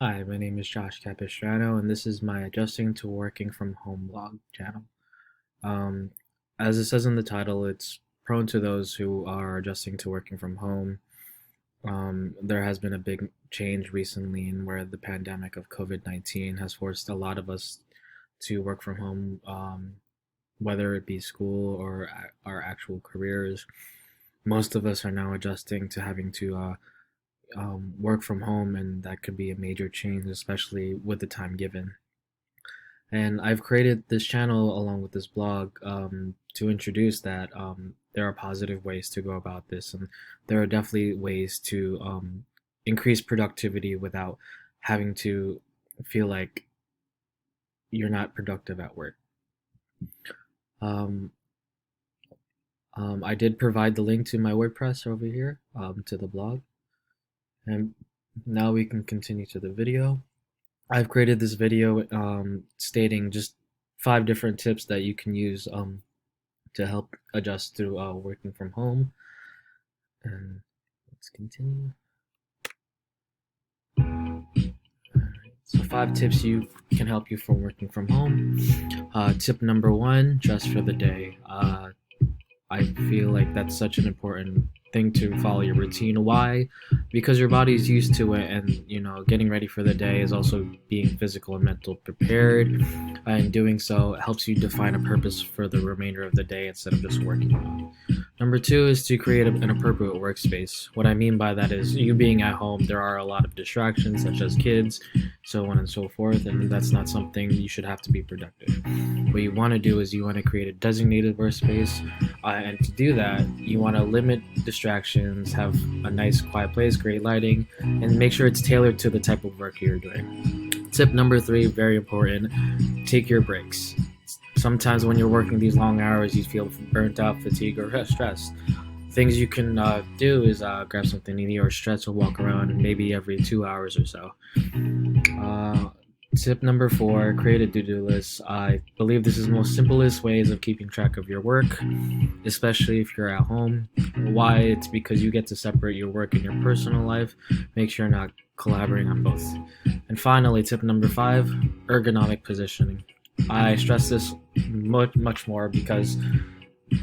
Hi, my name is Josh Capistrano, and this is my Adjusting to Working from Home blog channel. Um, as it says in the title, it's prone to those who are adjusting to working from home. There has been a big change recently in where the pandemic of COVID-19 has forced a lot of us to work from home, whether it be school or our actual careers. Most of us are now adjusting to having to work from home, and that could be a major change, especially with the time given. And I've created this channel along with this blog to introduce that there are positive ways to go about this, and there are definitely ways to increase productivity without having to feel like you're not productive at work. Um, I did provide the link to my WordPress over here to the blog, and now we can continue to the video. I've created this video stating just 5 different tips that you can use to help adjust to working from home. And let's continue. So 5 tips you can help you from working from home. Tip number 1, dress for the day. I feel like that's such an important thing to follow your routine. Why? Because your body's used to it, and getting ready for the day is also being physical and mental prepared. And doing so helps you define a purpose for the remainder of the day instead of just working on it. Number 2 is to create an appropriate workspace. What I mean by that is you being at home, there are a lot of distractions such as kids, so on and so forth, and that's not something you should have to be productive. What you want to do is you want to create a designated workspace, and to do that, you want to limit distractions, have a nice quiet place, great lighting, and make sure it's tailored to the type of work you're doing. Tip number 3, very important, take your breaks. Sometimes when you're working these long hours, you feel burnt out, fatigued, or stressed. Things you can do is grab something to eat or stretch or walk around maybe every 2 hours or so. Tip number 4, create a to-do list. I believe this is the most simplest ways of keeping track of your work, especially if you're at home. Why? It's because you get to separate your work and your personal life. Make sure you're not collaborating on both. And finally, tip number 5, ergonomic positioning. I stress this much more because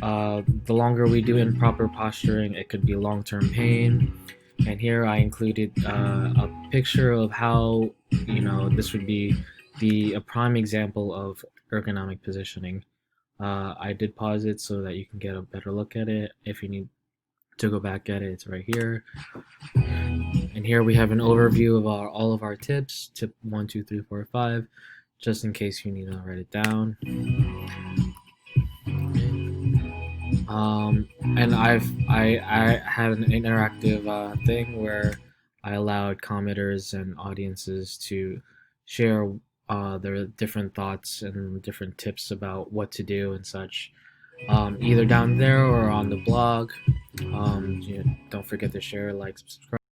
the longer we do improper posturing, it could be long-term pain. And here I included a picture of how this would be a prime example of ergonomic positioning. I did pause it so that you can get a better look at it. If you need to go back at it, it's right here. And here we have an overview of all of our tips. Tip 1, 2, 3, 4, 5, just in case you need to write it down. And I had an interactive thing where I allowed commenters and audiences to share their different thoughts and different tips about what to do and such, either down there or on the blog. Don't forget to share, like, subscribe.